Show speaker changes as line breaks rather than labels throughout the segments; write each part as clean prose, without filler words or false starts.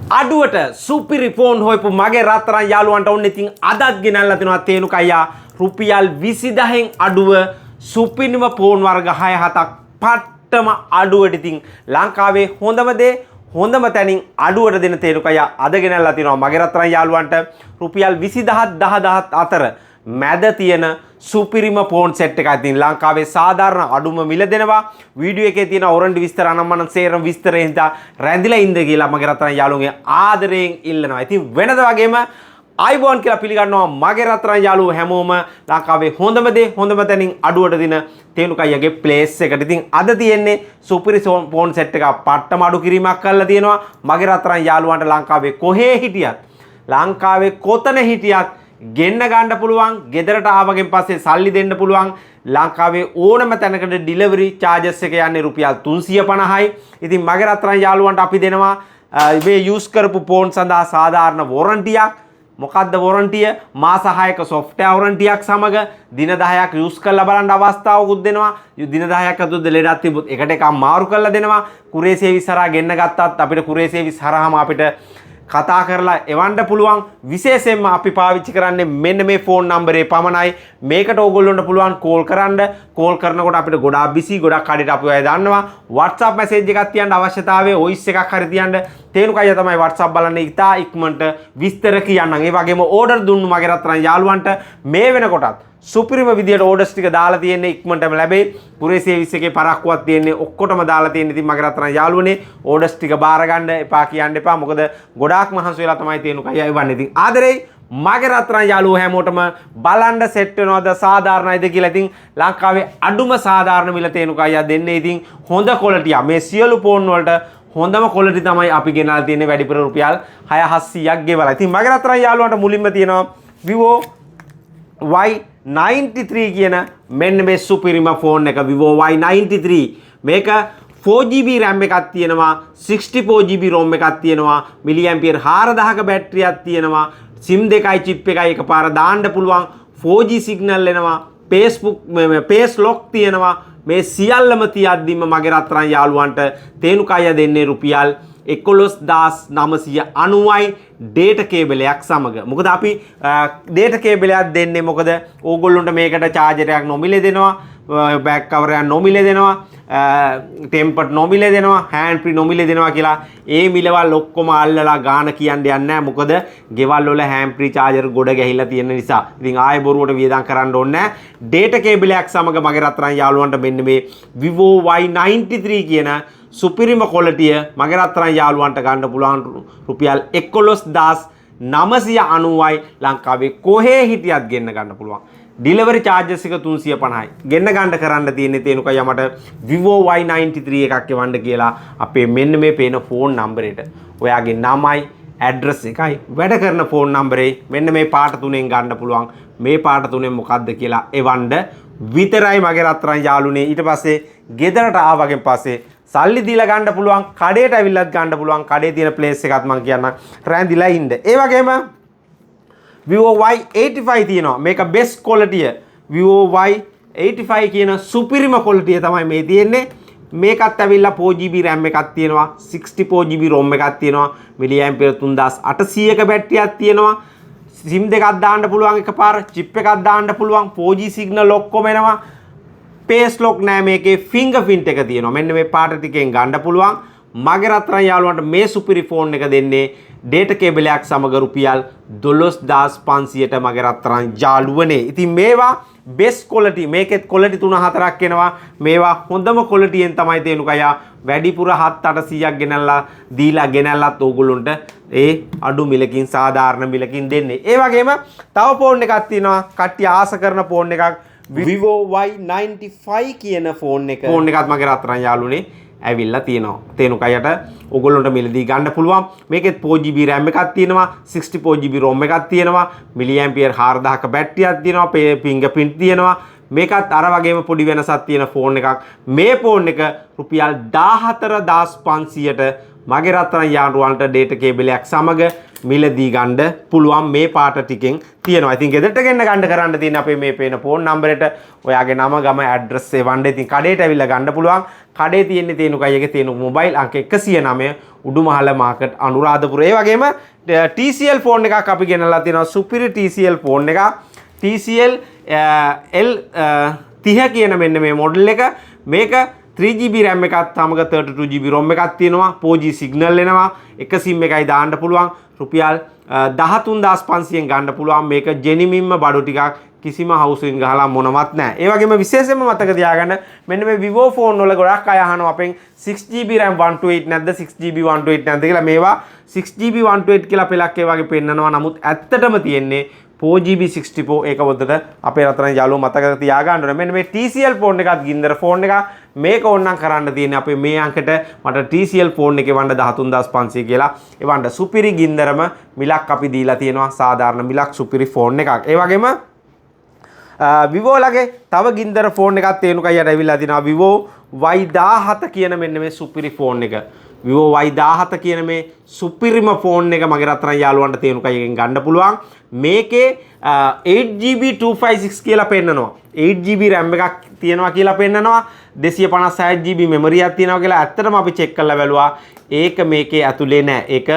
අඩුවට සුපිරි ෆෝන් හොයපු මගේ රත්තරන් යාළුවන්ට ඔන්න ඉතින් අදත් ගෙනල්ලා තිනවා තේනුක අයියා රුපියල් 20000න් අඩුව සුපිරිම ෆෝන් වර්ග 6-7ක් පට්ටම අඩුවට ඉතින් ලංකාවේ හොඳම දේ හොඳම තැනින් අඩුවට දෙන තේනුක අයියා අද ගෙනල්ලා තිනවා මගේ රත්තරන් යාළුවන්ට රුපියල් 20000 10000 අතර මැද තියෙන සුපිරිම ෆෝන් සෙට් එකක් ඉතින් ලංකාවේ සාධාරණ අඩුම මිල දෙනවා වීඩියෝ එකේ තියෙන ඔරන්ඩි විස්තර අනම්මන සේරම විස්තරේ හින්දා රැඳිලා ඉන්න කියලා මගේ රත්තරන් යාළුවන්ගේ ආදරයෙන් ඉල්ලනවා. ඉතින් වෙනද වගේම අයිබෝන් කියලා පිළිගන්නවා මගේ රත්තරන් යාළුවෝ හැමෝම ලංකාවේ හොඳම දේ හොඳම තැනින් අඩුවට දින තේනුක අයියාගේ ප්ලේස් එකට. ඉතින් අද තියෙන්නේ සුපිරි ෆෝන් සෙට් එකක් පට්ටම අඩු කිරීමක් කරලා තියෙනවා මගේ රත්තරන් යාළුවන්ට ලංකාවේ කොහේ හිටියත් ලංකාවේ කොතන හිටියත් ගෙන්න ගන්න පුළුවන් ගෙදරට ආවගෙන් පස්සේ සල්ලි දෙන්න පුළුවන් ලංකාවේ ඕනම තැනකට ඩිලිවරි චාර්ජස් එක යන්නේ රුපියල් 350යි. ඉතින් මගේ රත්තරන් යාළුවන්ට අපි දෙනවා මේ යූස් කරපු ෆෝන් සඳහා සාධාරණ වොරන්ටියක්. මොකක්ද වොරන්ටිය? මාස 6ක සොෆ්ට්වෙයාර් වොරන්ටියක් සමග දින 10ක් යූස් කරලා බලන්න අවස්ථාවකුත් දෙනවා. දින 10ක් ඇතුළත ලෙඩක් තිබුත් එකට එකක් මාරු කරලා දෙනවා. කුරියර් සර්විස් හරහා ගෙන්න ගත්තත් අපිට කුරියර් සර්විස් හරහාම අපිට කතා කරලා එවන්න පුළුවන්. විශේෂයෙන්ම අපි පාවිච්චි කරන්නේ මෙන්න මේ ෆෝන් නම්බරේ පමණයි. මේකට ඕගොල්ලන්ට පුළුවන් කෝල් කරන්න. කෝල් කරනකොට අපිට ගොඩාක් බිසි ගොඩක් කඩේට අපි ඔය දන්නවා. WhatsApp මැසේජ් එකක් තියන්න අවශ්‍යතාවය වොයිස් එකක් හරි තියන්න. තේනුක අයියා තමයි WhatsApp බලන්නේ ඉතා ඉක්මනට විස්තර කියන්නම්. ඒ වගේම ඕඩර් දුන්නු මගේ රත්තරන් යාළුවන්ට මේ වෙනකොටත් සුපිරිම විදියට ඕඩර්ස් ටික දාලා තියෙන්නේ ඉක්මනටම ලැබෙයි. කුරියර් සර්විස් එකේ පරක්කුවක් තියෙන්නේ ඔක්කොටම දාලා තියෙන්නේ. ඉතින් මගේ රත්තරන් යාළුවනේ ඕඩර්ස් ටික බාර ගන්න එපා කියන්න එපා. මොකද ගොඩාක් මහන්සි වෙලා තමයි තේනුක අයියා එවන්නේ. ඉතින් ආදරේ මගේ රත්තරන් යාළුවෝ හැමෝටම බලන්න සෙට් වෙනවද සාධාරණයිද කියලා. ඉතින් ලංකාවේ අඩුම සාධාරණ මිල තේනුක අයියා දෙන්නේ. ඉතින් හොඳ ක්වොලිටිය මේ සියලු ෆෝන් වලට හොඳම ක්වොලිටි තමයි අපි ගෙනල්ලා තියෙන්නේ වැඩිපුර රුපියල් 6-700ක් ගෙවලා. ඉතින් මගේ රත්තරන් යාළුවන්ට මුලින්ම තියෙනවා Vivo Y93 කියන මෙන්න මේ සුපිරිම ෆෝන් එක Vivo Y93. මේක 4GB RAM එකක් තියෙනවා 64GB ROM එකක් තියෙනවා මිලිඇම්පියර් 4000ක බැටරියක් තියෙනවා SIM දෙකයි chip එකයි එකපාර දාන්න පුළුවන් 4G සිග්නල් එනවා face lock තියෙනවා මේ සියල්ලම තියද්දිම මගේ රත්තරන් යාළුවන්ට තේනුක අයියා දෙන්නේ රුපියල් 11990යි ඩේටා කේබලයක් සමග. මොකද අපි ඩේටා කේබලයක් දෙන්නේ මොකද ඕගොල්ලොන්ට මේකට චාර්ජර් එකක් නොමිලේ දෙනවා, බෑක් කවර් එකක් නොමිලේ දෙනවා, ටෙම්පර්ඩ් නොමිලේ දෙනවා, හෑන්ඩ් ෆ්‍රී නොමිලේ දෙනවා කියලා ඒ මිලවල් ඔක්කොම අල්ලලා ගාන කියන්න යන්නේ නැහැ. මොකද ගෙවල් වල හෑන්ඩ් ෆ්‍රී චාර්ජර් ගොඩ ගැහිලා තියෙන නිසා. ඉතින් ආයෙ බොරුවට වියදම් කරන්න ඕනේ නැහැ. ඩේටා කේබලයක් සමග මගේ රත්තරන් යාළුවන්ට මෙන්න මේ Vivo Y93 කියන සුපිරිම ක්වොලිටිය මගේ රත්තරන් යාළුවන්ට ගන්න පුළුවන් රුපියල් 11990යි. ලංකාවේ කොහේ හිටියත් ගෙන්න ගන්න පුළුවන්. ඩිලිවරි චාර්ජස් එක 350යි. ගෙන්න ගන්න කරන්න තියෙන්නේ තේනුක අයියා මට Vivo Y93 එකක් එවන්න කියලා අපේ මෙන්න මේ පේන ෆෝන් නම්බරේට. ඔයාගේ නමයි ඇඩ්‍රස් එකයි වැඩ කරන ෆෝන් නම්බරේ මෙන්න මේ පාට තුනෙන් ගන්න පුළුවන්. මේ පාට තුනෙන් මොකද්ද කියලා එවන්න විතරයි මගේ රත්තරන් යාළුවනේ. ඊට පස්සේ ගෙදරට ආවගෙන් පස්සේ සල්ලි දීලා ගන්න පුළුවන්. කඩේට ඇවිල්ලත් ගන්න පුළුවන්. කඩේ තියෙන ප්ලේස් එකත් මම කියන්නම් රැඳිලා ඉන්න. ඒ වගේම Vivo Y85 තියෙනවා. මේක බෙස්ට් ක්වොලිටිය. Vivo Y85 කියන සුපිරිම ක්වොලිටිය තමයි මේ තියෙන්නේ. මේකත් ඇවිල්ලා 4GB RAM එකක් තියෙනවා 64GB ROM එකක් තියෙනවා මිලිඇම්පියර් 3800ක බැටරියක් තියෙනවා SIM දෙකක් දාන්න පුළුවන් එකපාර chip එකක් දාන්න පුළුවන් 4G සිග්නල් ඔක්කොම එනවා face lock නෑ මේකේ fingerprint එක තියෙනවා මෙන්න මේ පාට ටිකෙන් ගන්න පුළුවන් මගේ රත්තරන් යාළුවන්ට මේ සුපිරි ෆෝන් එක දෙන්නේ ඩේටා කේබලයක් සමග රුපියල් 12500ට මගේ රත්තරන් යාළුවනේ. ඉතින් මේවා බෙස්ට් ක්වොලිටි මේකෙත් ක්වොලිටි 3-4ක් එනවා. මේවා හොඳම ක්වොලිටියෙන් තමයි තේනුක අයියා වැඩිපුර 7-800ක් ගෙනල්ලා දීලා ගෙනල්ලත් ඕගොල්ලොන්ට ඒ අඩු මිලකින් සාධාරණ මිලකින් දෙන්නේ. ඒ වගේම තව ෆෝන් එකක් තියෙනවා කට්ටිය ආස කරන ෆෝන් එකක් Vivo Y95 කියන ෆෝන් එකත් මගේ රත්තරන් යාළුවනේ ඇවිල්ලා තියෙනවා. තේනුක අයියට ඕගොල්ලොන්ට මිලදී ගන්න පුළුවන්. මේකෙත් 4GB RAM එකක් තියෙනවා 64GB ROM එකක් තියෙනවා මිලිඇම්පියර් 4000ක බැටරියක් තියෙනවා fingerprint තියෙනවා. මේකත් අර වගේම පොඩි වෙනසක් තියෙන ෆෝන් එකක්. මේ ෆෝන් එක රුපියල් 14500ට මගේ රත්තරන් යාළුවන්ට data cable එකක් සමග මිලදී ගන්න පුළුවන් මේ පාට ටිකෙන් තියෙනවා. ඉතින් ගෙදරට ගෙන්න ගන්න කරන්න තියෙන අපේ මේ පේන ෆෝන් නම්බරයට ඔයාගේ නම ගම ඇඩ්‍රස් එවන්න. ඉතින් කඩේට ඇවිල්ලා ගන්න පුළුවන්. කඩේ තියෙන්නේ තේනුකයිගේ තේනු මොබයිල් අංක 109 උඩුමහල මාකට් අනුරාධපුර. ඒ වගේම TCL ෆෝන් එකක් අපි ගෙනල්ලා තියෙනවා. සුපිරි TCL ෆෝන් එකක්. TCL L30 කියන මෙන්න මේ මොඩල් එක. මේක 3GB RAM එකත් සමග 32GB ROM එකක් තියෙනවා. 4G සිග්නල් එනවා. එක SIM එකයි දාන්න පුළුවන්. රුපියල් 13500ෙන් ගන්න පුළුවන්. මේක ජෙනිමින්ම බඩු ටිකක් කිසිම හවුසින් ගහලා මොනවත් නැහැ. ඒ වගේම විශේෂයෙන්ම මතක තියාගන්න මෙන්න මේ Vivo ෆෝන් වල ගොඩක් අය අහනවා අපෙන් 6GB RAM 128 නැද්ද 6GB 128 නැද්ද කියලා. මේවා 6GB 128 කියලා පෙලක් ඒ වගේ පෙන්නනවා. නමුත් ඇත්තටම තියෙන්නේ 4GB 64 ඒක පොතට අපේ රත්තරන් යාළුවෝ මතක තියාගන්න ඕනේ. මෙන්න මේ TCL ෆෝන් එකත් ගින්දර ෆෝන් එකක්. මේක ඕනනම් කරන්න තියෙන්නේ අපේ මේ අංකට මට TCL ෆෝන් එකේ වණ්ඩ 13500 කියලා. ඒ වණ්ඩ සුපිරි ගින්දරම මිලක් අපි දීලා තියෙනවා. සාධාරණ මිලක් සුපිරි ෆෝන් එකක්. ඒ වගේම Vivo ලගේ තව ගින්දර ෆෝන් එකක් තේනුකයියට ඇවිල්ලා තිනවා. Vivo Y17 කියන මෙන්න මේ සුපිරි ෆෝන් එක. Vivo Y17 කියන මේ සුපිරිම ෆෝන් එක මගේ රත්තරන් යාළුවන්ට තේනුකයියෙන් ගන්න පුළුවන්. මේකේ 8GB 256 කියලා පෙන්නනවා. 8GB RAM එකක් තියෙනවා කියලා පෙන්නනවා. 256GB memory එකක් තියෙනවා කියලා ඇත්තටම අපි check කරලා බැලුවා. ඒක මේකේ ඇතුලේ නෑ. ඒක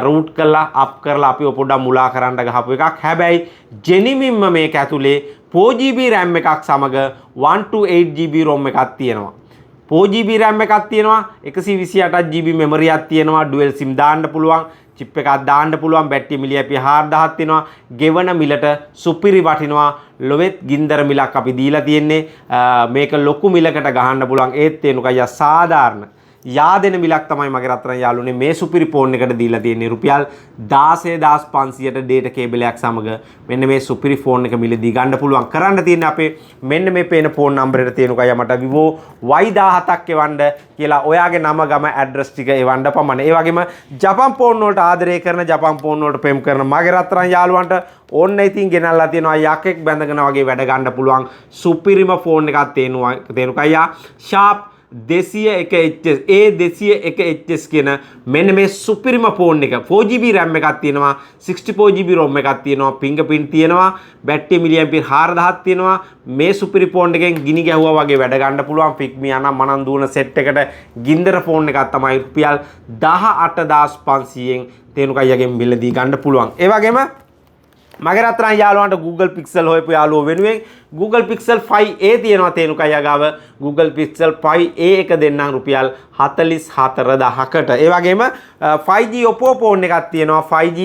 root කරලා up කරලා අපි පොඩ්ඩක් මුලා කරන්න ගහපු එකක්. හැබැයි genuinely මේක ඇතුලේ 4GB RAM එකක් සමග 128GB ROM එකක් තියෙනවා. 4GB RAM එකක් තියෙනවා. 128GB memory එකක් තියෙනවා. dual sim දාන්න පුළුවන්. chip එකක් දාන්න පුළුවන්. බැටරි මිලියපි 4000ක් තියෙනවා. ගෙවන මිලට සුපිරි වටිනවා. ලොවෙත් ගින්දර මිලක් අපි දීලා තියෙන්නේ. මේක ලොකු මිලකට ගහන්න පුළුවන්. ඒත් තේනුකයි සාධාරණ යාදෙන මිලක් තමයි මගේ රත්තරන් යාළුවනේ මේ සුපිරි ෆෝන් එකට දීලා තියෙන්නේ. රුපියල් 16500ට data cable එකක් සමග මෙන්න මේ සුපිරි ෆෝන් එක මිලදී ගන්න පුළුවන්. කරන්න තියෙන්නේ අපේ මෙන්න මේ පේන ෆෝන් නම්බරයට තේනුකයි මට Vivo Y17ක් එවන්න කියලා ඔයාගේ නම ගම ඇඩ්‍රස් ටික එවන්න පමණ. ඒ වගේම ජපන් ෆෝන් වලට ආදරය කරන ජපන් ෆෝන් වලට ප්‍රේම කරන මගේ රත්තරන් යාළුවන්ට ඕන්න ඉතින් ගෙනල්ලා තියෙනවා යකෙක් බැඳගෙන වගේ වැඩ ගන්න පුළුවන් සුපිරිම ෆෝන් එකක් තේනුකයි Sharp 201HS A201HS කියන මෙන්න මේ සුපිරිම ෆෝන් එක 4GB RAM එකක් තියෙනවා 64GB ROM එකක් තියෙනවා fingerprint තියෙනවා බැටරි මිලියම්පියර් 4000ක් තියෙනවා මේ සුපිරි ෆෝන් එකෙන් ගිනි ගැහුවා වගේ වැඩ ගන්න පුළුවන් Picme අනම් මනන් දුවන සෙට් එකට ගින්දර ෆෝන් එකක් තමයි රුපියල් 18500න් තේනුකයියගෙන් මිලදී ගන්න පුළුවන්. ඒ වගේම මගේ රත්තරන් යාළුවන්ට Google Pixel හොයපු යාළුවෝ වෙනුවෙන් Google Pixel 5a තියෙනවා තේනුකයියා ගාව. Google Pixel 5a එක දෙන්නම් රුපියල් 44000කට. ඒ වගේම 5G Oppo ෆෝන් එකක් තියෙනවා 5G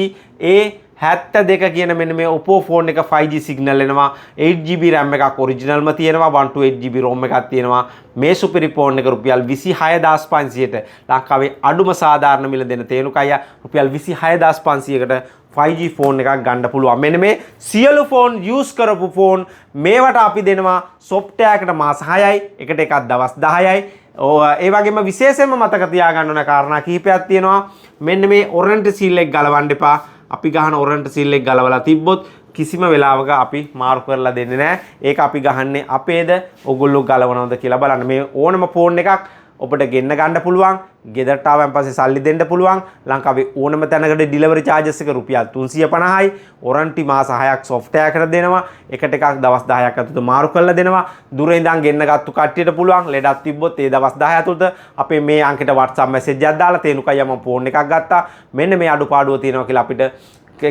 A72 කියන මෙන්න මේ Oppo ෆෝන් එක 5G සිග්නල් එනවා 8GB RAM එකක් ඔරිජිනල්ම තියෙනවා 128GB ROM එකක් තියෙනවා. මේ සුපිරි ෆෝන් එක රුපියල් 26500ට ලංකාවේ අඩුම සාධාරණ මිල දෙන තේනුකයියා රුපියල් 26500කට 5G ෆෝන් එකක් ගන්න පුළුවන්. මෙන්න මේ සියලු ෆෝන් යූස් කරපු ෆෝන් මේවට අපි දෙනවා software එකට මාස 6යි එකට එකක් දවස් 10යි. ඒ වගේම විශේෂයෙන්ම මතක තියාගන්න ඕන කාරණා කිහිපයක් තියෙනවා. මෙන්න මේ warranty seal එක ගලවන්න එපා. අපි ගහන warranty seal එක ගලවලා තිබ්බොත් කිසිම වෙලාවක අපි මාරු කරලා දෙන්නේ නැහැ. ඒක අපි ගහන්නේ අපේද ඔගොල්ලෝ ගලවනවද කියලා බලන්න. මේ ඕනම ෆෝන් එකක් ඔබට ගෙන්න ගන්න පුළුවන්. ගෙදරට ආවන් පස්සේ සල්ලි දෙන්න පුළුවන්. ලංකාවේ ඕනම තැනකට ඩිලිවරි charges එක රුපියල් 350යි. warranty මාස 6ක් software එකට දෙනවා. එකට එකක් දවස් 10ක් ඇතුළත මාරු කරලා දෙනවා. දුර ඉඳන් ගෙන්න ගත්තු කට්ටියට පුළුවන්. ලෙඩක් තිබ්බොත් ඒ දවස් 10 ඇතුළත අපේ මේ අංකයට WhatsApp message එකක් දාලා තේනුකයි මම ෆෝන් එකක් ගත්තා. මෙන්න මේ අඩුපාඩුව තියෙනවා කියලා අපිට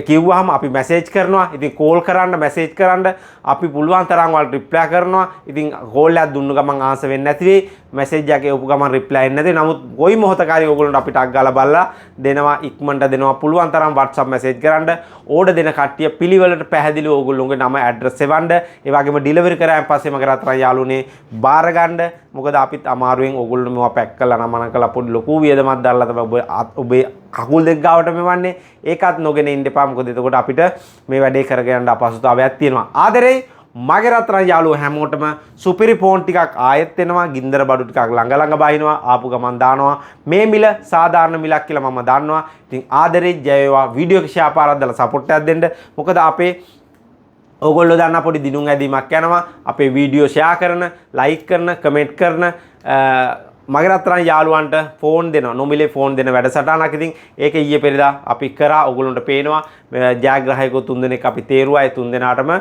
කිව්වහම අපි මැසේජ් කරනවා. ඉතින් කෝල් කරන්න මැසේජ් කරන්න අපි පුළුවන් තරම් වලට රිප්ලයි කරනවා. ඉතින් කෝල් එකක් දුන්නු ගමන් ආන්සර් වෙන්නේ නැති වෙයි. මැසේජ් එකක් එවපු ගමන් රිප්ලයි එන්නේ නැති. නමුත් කොයි මොහොතකාරී ඕගොල්ලන්ට අපිට අක් ගාලා බලලා දෙනවා ඉක්මනට දෙනවා. පුළුවන් තරම් WhatsApp මැසේජ් කරන්න. ඕඩර් දෙන කට්ටිය පිළිවෙලට පැහැදිලිව ඕගොල්ලෝගේ නම ඇඩ්‍රස් එවන්න. ඒ වගේම ඩිලිවරි කරාන් පස්සේ මගේ රත්තරන් යාළුවනේ බාර ගන්න. මොකද අපිත් අමාරුවෙන් ඕගොල්ලෝ මේවා පැක් කරලා නමන කරලා පොඩි ලොකු වියදමක් දාලා තමයි ඔබේ කකුල් දෙක ගාවට මෙවන්නේ. ඒකත් නොගෙන ඉන්න එපා. මොකද එතකොට අපිට මේ වැඩේ කරගෙන යන්න අපහසුතාවයක් තියෙනවා. ආදරේ මගේ රත්තරන් යාළුවෝ හැමෝටම සුපිරි ෆෝන් ටිකක් ආයෙත් එනවා. ගින්දර බඩු ටිකක් ළඟ ළඟ බයිනවා. ආපු ගමන් දානවා. මේ මිල සාධාරණ මිලක් කියලා මම දන්නවා. ඉතින් ආදරේ ජය වේවා. වීඩියෝ එක ෂෙයා පාරක් දාලා සපෝට් එකක් දෙන්න. මොකද අපේ ඔයගොල්ලෝ දන්න පොඩි දිනුම් ඇදීමක් යනවා. අපේ වීඩියෝ ෂෙයා කරන, ලයික් කරන, කමෙන්ට් කරන මගේ රත්තරන් යාළුවන්ට ෆෝන් දෙනවා නොමිලේ ෆෝන් දෙන වැඩසටහනක්. ඉතින් ඒක ඊයේ පෙරේදා අපි කරා. ඔයගොල්ලන්ට පේනවා ජයග්‍රාහකයෝ 3 දෙනෙක් අපි තේරුවා. ඒ 3 දෙනාටම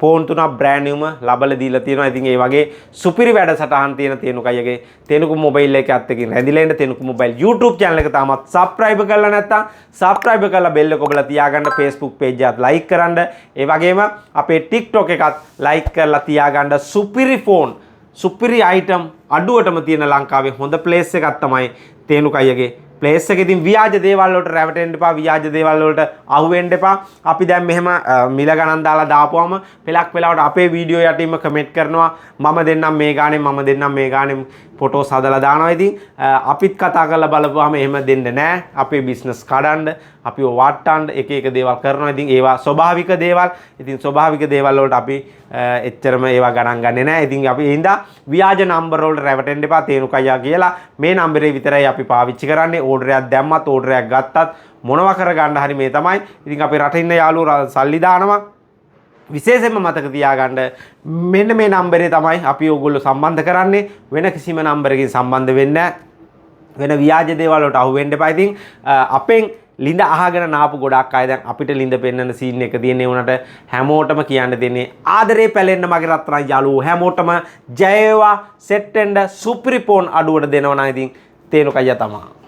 ෆෝන් 3ක් බ්‍රෑන්ඩ් නිව්ම ලබලා දීලා තියෙනවා. ඉතින් ඒ වගේ සුපිරි වැඩසටහන් තියෙන තේනුක අයියගේ තේනුක මොබයිල් එකත් එක්කින් රැඳිලා ඉන්න තේනුක මොබයිල් YouTube channel එක තාමත් subscribe කරලා නැත්නම් subscribe කරලා bell එක ඔබලා තියාගන්න. Facebook page එකත් like කරන්න. ඒ වගේම අපේ TikTok එකත් like කරලා තියාගන්න. සුපිරි ෆෝන් සුපිරි අයිටම් අඩුවටම තියෙන ලංකාවේ හොඳ ප්ලේස් එකක් තමයි තේනුක අයියගේ ප්ලේස් එක. ඉතින් ව්‍යාජ දේවල් වලට රැවටෙන්න එපා. ව්‍යාජ දේවල් වලට අහු වෙන්න එපා. අපි දැන් මෙහෙම මිල ගණන් දාලා දාපුවම පෙලක් වෙලාවට අපේ වීඩියෝ යටින්ම කමෙන්ට් කරනවා මම දෙන්නම් මේ ගානේ මම දෙන්නම් මේ ගානේ ෆොටෝස් හදලා දානවා. ඉතින් අපිත් කතා කරලා බලපුවාම එහෙම දෙන්න නෑ. අපේ බිස්නස් කඩන්න අපිව වට්ටන්න එක එක දේවල් කරනවා. ඉතින් ඒවා ස්වභාවික දේවල්. ඉතින් ස්වභාවික දේවල් වලට අපි එච්චරම ඒවා ගණන් ගන්නේ නෑ. ඉතින් අපි හින්දා ව්‍යාජ නම්බර වලට රැවටෙන්න එපා. තේනුක අයියා කියලා මේ නම්බරේ විතරයි අපි පාවිච්චි කරන්නේ. ඕඩර් එකක් දැම්මත් ඕඩර් එකක් ගත්තත් මොනවා කරගන්න හරි මේ තමයි. ඉතින් අපේ රටේ ඉන්න යාළුවෝ සල්ලි දානවා. විශේෂයෙන්ම මතක තියාගන්න මෙන්න මේ නම්බරේ තමයි අපි ඕගොල්ලෝ සම්බන්ධ කරන්නේ. වෙන කිසිම නම්බරකින් සම්බන්ධ වෙන්නේ නැහැ. වෙන ව්‍යාජ දේවල් වලට අහු වෙන්න එපා. ඉතින් අපෙන් ලිඳ අහගෙන නාපු ගොඩක් අය දැන් අපිට ලිඳ පෙන්නන සීන් එක තියෙන්නේ උනට හැමෝටම කියන්න දෙන්නේ ආදරේ පැලෙන්න මගේ රත්තරන් යාළුවෝ හැමෝටම ජය වේවා. සෙට් වෙන්න සුපිරි ෆෝන් අඩුවට දෙනවා නම් ඉතින් තේනුක අයියා තමයි.